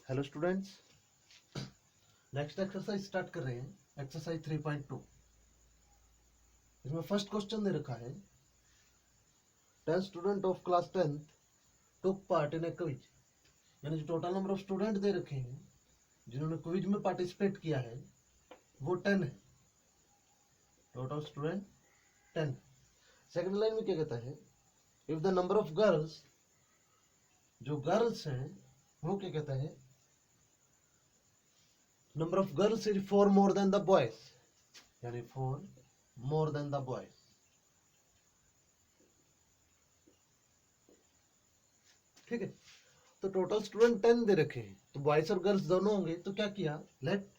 Hello students, next exercise start कर रहे हैं। एक्सरसाइज 3.2। इसमें फर्स्ट क्वेश्चन दे रखा है 10 student of class 10th took part in A quiz. यानी जो total number of student they रखे हैं जिन्होंने क्विज में पार्टिसिपेट किया है वो 10 है। Total student 10। सेकंड लाइन में क्या कहता है, if the number of girls, जो गर्ल्स हैं वो क्या कहता है, number of girls is 4 more than the boys, यानी 4 मोर देन द बॉयज। ठीक है, तो टोटल स्टूडेंट 10 दे रखे हैं, तो बॉयज और गर्ल्स दोनों होंगे। तो क्या किया, let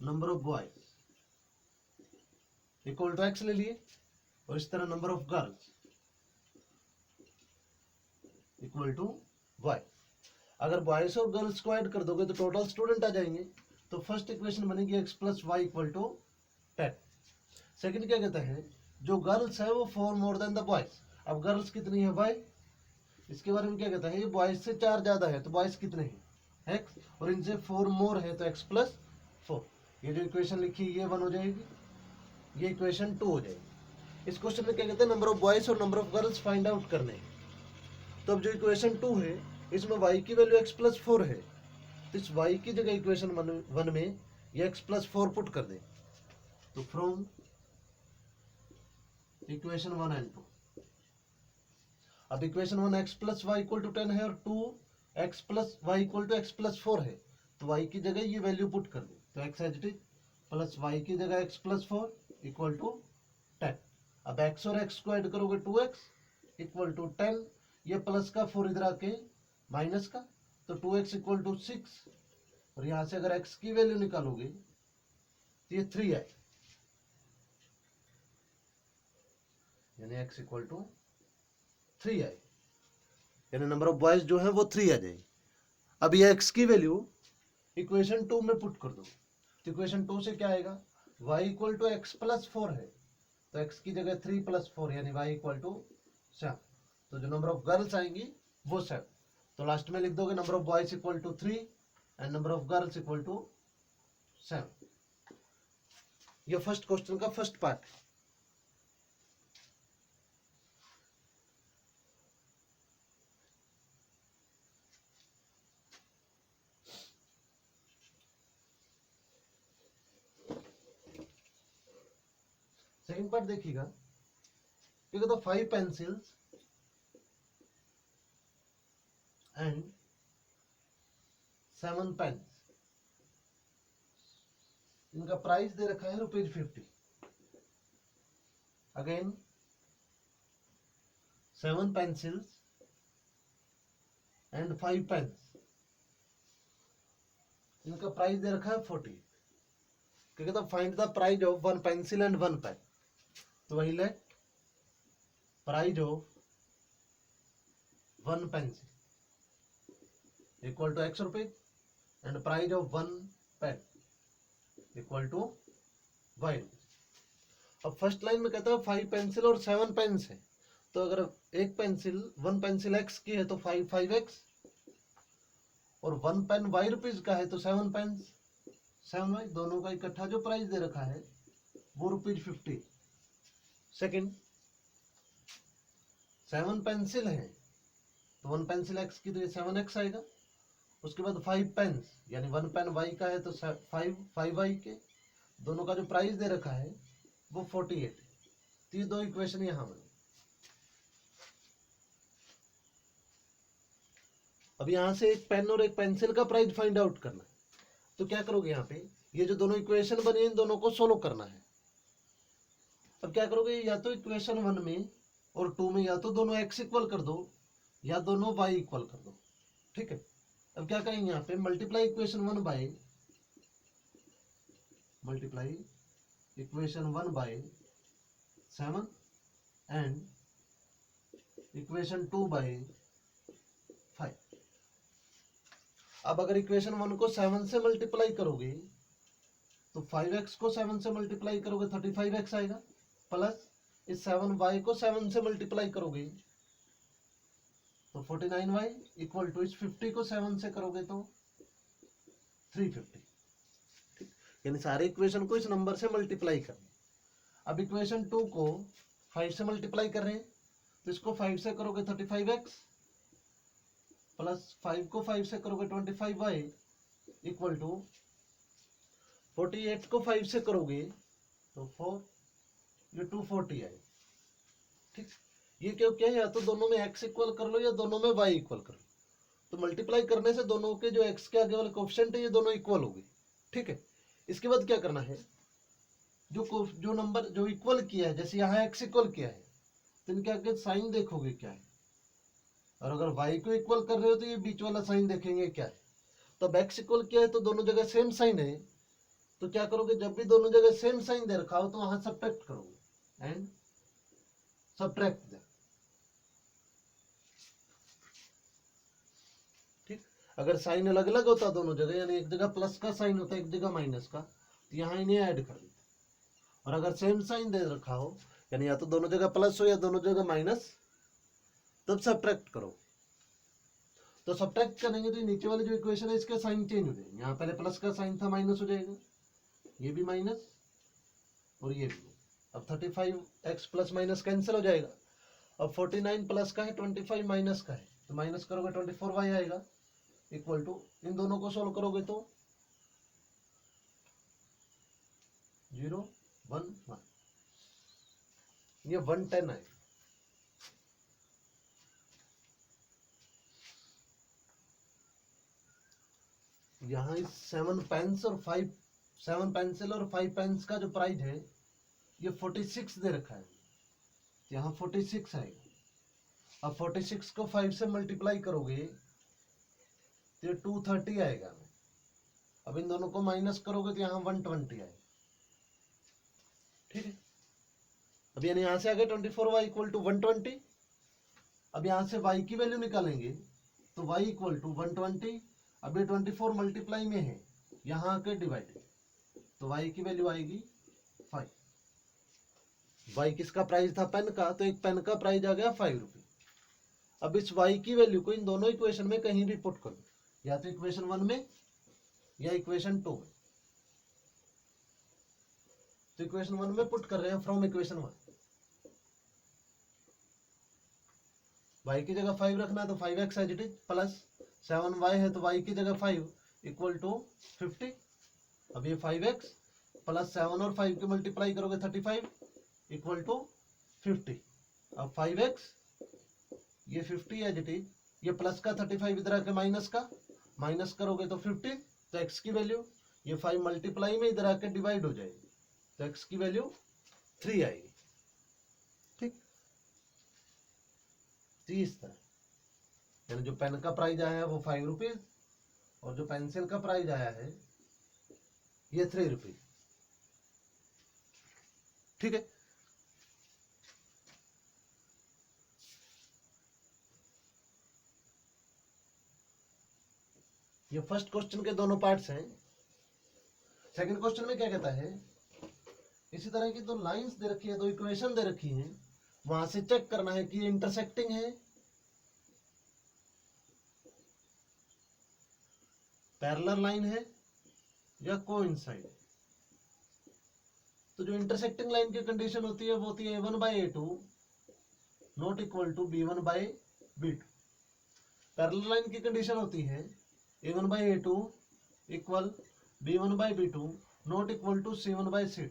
number of boys equal to x ले लिए, और इस तरह number of girls equal to y. अगर बॉयज और गर्ल्स को ऐड कर दोगे तो टोटल स्टूडेंट आ जाएंगे। तो फर्स्ट इक्वेशन बनेगी x plus y equal to 10। Second क्या कहता है, जो गर्ल्स है वो 4 मोर देन द बॉयज। अब गर्ल्स कितनी है, वाई। इसके बारे में क्या कहता है, ये बॉयज से 4 ज्यादा है, तो बॉयज कितने हैं, एक्स, और इनसे 4 मोर है तो एक्स प्लस 4। ये जो इक्वेशन लिखी ये 1 हो जाएगी, ये इक्वेशन 2 हो जाएगी। इस क्वेश्चन में क्या कहते हैं, नंबर ऑफ बॉयज और number of girls find out करने हैं। तो अब जो इक्वेशन 2 है इसमें y की वैल्यू x प्लस 4 है, तो इस y की जगह इक्वेशन 1 में ये x प्लस 4 पुट कर दें। तो फ्रॉम इक्वेशन 1 एंड 2, अब equation 1 x plus y equal to 10 है और 2 x plus y equal to x plus 4 है, तो y की जगह ये वैल्यू पुट कर दें। तो x as it is plus y की जगह x प्लस 4 इक्वल टू 10। अब x और x को ऐड करोगे 2x इक्वल टू 10, ये प्लस का 4 इधर आके माइनस का, तो 2x इक्वल टू 6, और यहां से अगर x की वैल्यू निकालोगे तो ये 3 है, यानी x इक्वल टू 3 है, यानी नंबर ऑफ बॉयज जो है वो 3 आ जाएगी। अब ये x की वैल्यू इक्वेशन 2 में पुट कर दो, तो इक्वेशन 2 से क्या आएगा, y equal to x plus 4 है, तो x की जगह 3 प्लस 4 यानी y इक्वल टू 7। तो जो नंबर ऑफ गर्ल्स आएंगी वो 7। तो लास्ट में लिख दोगे number of boys equal to 3 and number of girls equal to 7। ये फर्स्ट क्वेश्चन का फर्स्ट पार्ट। सेकंड पार्ट देखिएगा, क्योंकि तो 5 पेंसिल्स एंड 7 पेन्स, इनका प्राइस दे रखा है ₹50। अगेन 7 पेंसिल्स एंड 5 पेन्स, इनका प्राइस दे रखा है 40। क्योंकि तो find the price of 1 pencil and 1 pen, तो वही let price of 1 pencil equal to x rupees and price of 1 pen equal to y rupees. अब फर्स्ट लाइन में कहता है 5 पेंसिल और 7 पेन्स है, तो अगर एक पेंसिल 1 पेंसिल x की है तो 5x, और 1 पेन y रुपीज का है तो 7 पेन 7y, दोनों का इकट्ठा जो प्राइस दे रखा है वो ₹50। सेकंड 7 पेंसिल है तो 1 पेंसिल x की तो ये 7x आएगा। उसके बाद 5 पेन्स यानी 1 पेन y का है तो 5y के, दोनों का जो प्राइस दे रखा है वो 48। तो ये दो इक्वेशन यहां बने। अब यहां से एक पेन और एक पेंसिल का प्राइस फाइंड आउट करना है, तो क्या करोगे, यहाँ पे ये जो दोनों इक्वेशन बनी इन दोनों को सोल्व करना है। अब क्या करोगे, या तो इक्वेशन 1 में और 2 में या तो दोनों x इक्वल कर दो या दोनों y इक्वल कर दो। ठीक है, अब क्या करेंगे, यहाँ पे multiply equation 1 by multiply equation 1 by 7 and equation 2 by 5। अब अगर इक्वेशन 1 को 7 से मल्टीप्लाई करोगे तो 5x को 7 से मल्टीप्लाई करोगे 35x आएगा, प्लस इस 7y को 7 से मल्टीप्लाई करोगे तो 49y इक्वल टू इस 50 को 7 से करोगे तो 350। ठीक, यानी सारे इक्वेशन को इस नंबर से मल्टीप्लाई करना। अब इक्वेशन 2 को 5 से मल्टीप्लाई कर रहे हैं, तो इसको 5 से करोगे 35x प्लस 5 को 5 से करोगे 25y इक्वल टू 48 को 5 से करोगे तो 4, ये 240 आए। ठीक, ये क्या है, या तो दोनों में x इक्वल कर लो या दोनों में y इक्वल कर लो। तो मल्टीप्लाई करने से दोनों के जो x के आगे वाले कोएफिशिएंट है ये दोनों इक्वल हो गए। ठीक है, इसके बाद क्या करना है, जो नंबर जो इक्वल किया है, जैसे यहाँ x इक्वल किया है तो इनके आगे साइन देखोगे क्या है, और अगर y को इक्वल कर रहे हो तो ये बीच वाला साइन देखेंगे क्या है। तो अब x इक्वल किया है तो दोनों जगह सेम साइन है, तो क्या करोगे, जब भी दोनों जगह सेम साइन दे रखा हो तो वहां सब्ट्रैक्ट करोगे एंड सब्ट्रैक्ट दे। ठीक, अगर साइन अलग अलग होता दोनों जगह, यानी एक जगह प्लस का साइन होता एक जगह माइनस का, तो यहाँ इन्हें ऐड कर देते। और अगर सेम साइन दे रखा हो, यानी या तो दोनों जगह प्लस हो या दोनों जगह माइनस, तब सब्ट्रैक्ट करो। तो सब्ट्रैक्ट करेंगे तो नीचे वाली जो इक्वेशन है इसका साइन चेंज हो जाएगा। यहाँ पहले प्लस का साइन था, माइनस हो जाएगा, ये भी माइनस और ये भी। अब 35x प्लस माइनस कैंसिल हो जाएगा। अब 49 प्लस का है, 25 माइनस का है, तो माइनस करोगे 24y आएगा इक्वल टू, इन दोनों को सोल्व करोगे तो 0 1 1, ये 110 आएगा। यहाँ इस 7 पेंस और 7 पेंसिल और 5 पेंस का जो प्राइस है ये 46 दे रखा है, तो यहाँ 46 आएगा। अब 46 को 5 से मल्टीप्लाई करोगे तो ये 230 आएगा। अब इन दोनों को माइनस करोगे तो यहाँ 120 आएगा। ठीक है, अब यानी यहाँ से आ गए 24y इक्वल टू 120। अब यहाँ से y की वैल्यू निकालेंगे तो y इक्वल टू 120। अब ये 24 मल्टीप्लाई में है, यहाँ आके डिवाइडेड, तो y की वैल्यू आएगी 5। y किसका प्राइस था, पेन का, तो एक पेन का प्राइस आ गया 5 रुपये। अब इस y की वैल्यू को इन दोनों इक्वेशन में कहीं भी पुट करो, या तो इक्वेशन 1 में या इक्वेशन 2 में। तो इक्वेशन 1 में पुट कर रहे हैं फ्रॉम इक्वेशन 1, y की जगह 5 रखना है तो 5x as it is plus 7y है तो y की जगह 5 इक्वल टू 50। अब ये 5x प्लस 7 और 5 की मल्टीप्लाई करोगे 35 इक्वल टू 50। अब 5x ये 50 एज इट इज, ये प्लस का 35 इधर आके माइनस का, माइनस करोगे तो 50, तो x की वैल्यू ये 5 मल्टीप्लाई में इधर आके डिवाइड हो जाएगी, तो x की वैल्यू 3 आएगी। ठीक, तो इस तरह, यानी जो पेन का प्राइस आया है वो 5 रुपीज और जो पेंसिल का प्राइस आया है ये 3 रुपीज। ठीक है, ये फर्स्ट क्वेश्चन के दोनों पार्ट्स हैं। सेकंड क्वेश्चन में क्या कहता है, इसी तरह की दो लाइंस दे रखी है, दो इक्वेशन दे रखी हैं, वहां से चेक करना है कि ये इंटरसेक्टिंग है, पैरेलल लाइन है या कोइंसाइड। तो जो इंटरसेक्टिंग लाइन की कंडीशन होती है वो होती है a1/a2 not equal to b1/b2। Parallel line की कंडीशन होती है a1/a2 equal b1/b2 not equal to c1/c2।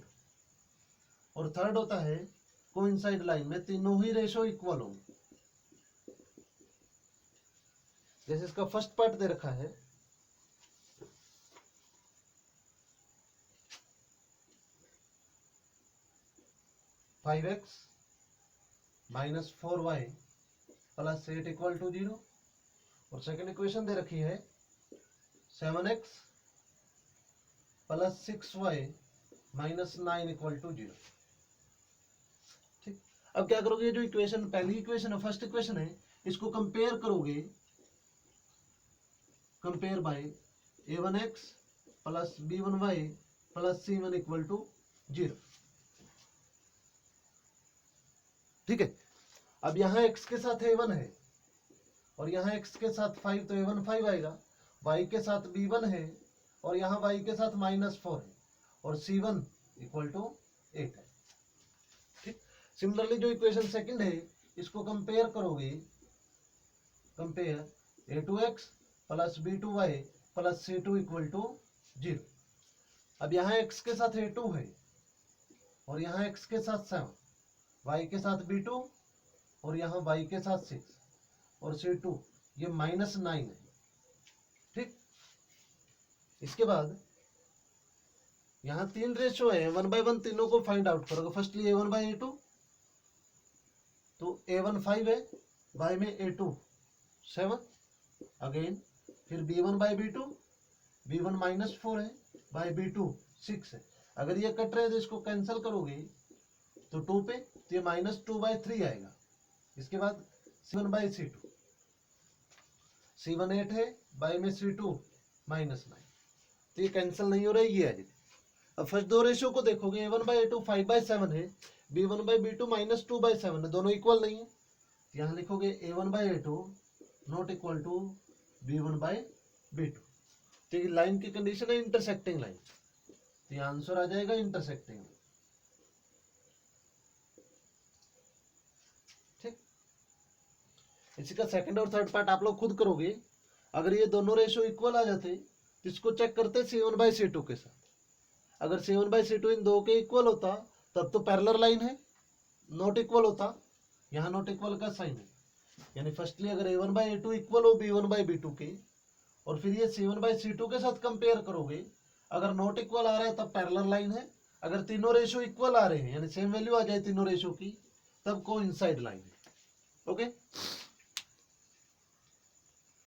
और थर्ड होता है कोइंसाइड लाइन में तीनों ही रेशो इक्वल होंगे। जैसे इसका फर्स्ट पार्ट दे रखा है, (5x minus 4y plus 8 equal to 0। और सेकेंड इक्वेशन दे रखी है 7x plus 6y minus 9 equal to 0। ठीक, अब क्या करोगे, ये जो इक्वेशन पहली इक्वेशन है, फर्स्ट इक्वेशन है, इसको कंपेयर करोगे, compare by a1x plus b1y plus c1 equal to 0। ठीक है, अब यहां x के साथ a1 है और यहाँ x के साथ 5 तो a1 5 आएगा, y के साथ b1 है और यहाँ y के साथ -4 है और c1 इक्वल टू 8 है। ठीक। सिमिलरली जो इक्वेशन सेकंड है इसको कंपेयर करोगे, compare a2x plus b2y plus c2 equal to 0। अब यहाँ x के साथ a2 है और यहाँ x के साथ 7, y के साथ b2 और यहाँ y के साथ 6 और c2 ये -9 है। ठीक। इसके बाद यहाँ 3 रेशो है, 1 by 1 तीनों को फाइंड आउट करोगे। फर्स्टली a1 by a2 तो a1 5 है, y में a2 7 अगेन, फिर b1 by b2, b1 -4 है, by b2 6 है। अगर ये कट रहे तो इसको कैंसिल करोगे तो 2 पे तो ये -2/3 आएगा। इसके बाद c1 by c2, c1 8 है, by में c2 -9 तो ये कैंसिल नहीं हो रहा है, ये आ जाए। अब फर्स्ट दो रेशियो को देखोगे, a1 by a2 5/7 है, b1 by b2 -2/7 है, दोनों इक्वल नहीं है। यहाँ लिखोगे a1 by a2 not equal to b1 by b2। तो ये लाइन की कंडीशन है इंटरसेक्टिंग लाइन, तो ये आंसर आ जाएगा इंटरसेक्टिंग। ठीक। इसी का सेकंड और थर्ड पार्ट आप लोग खुद करोगे। अगर ये दोनों रेशियो इक्वल आ जाते तो इसको चेक करते c1 by c2 के साथ। अगर c1 by c2 इन दो के इक्वल होता तब तो पैरेलल लाइन है, नॉट इक्वल होता, यहाँ नॉट इक्वल का साइन है। यानी फर्स्टली अगर a1 by a2 इक्वल हो b1 by b2 के और फिर ये c1 by c2 के साथ कंपेयर करोगे, अगर नॉट इक्वल आ रहा है तब पैरेलल लाइन है, अगर तीनों रेशियो इक्वल आ रहे हैं यानी सेम वैल्यू आ जाए तीनों रेशियो की तब कोइंसाइड लाइन है। ओके।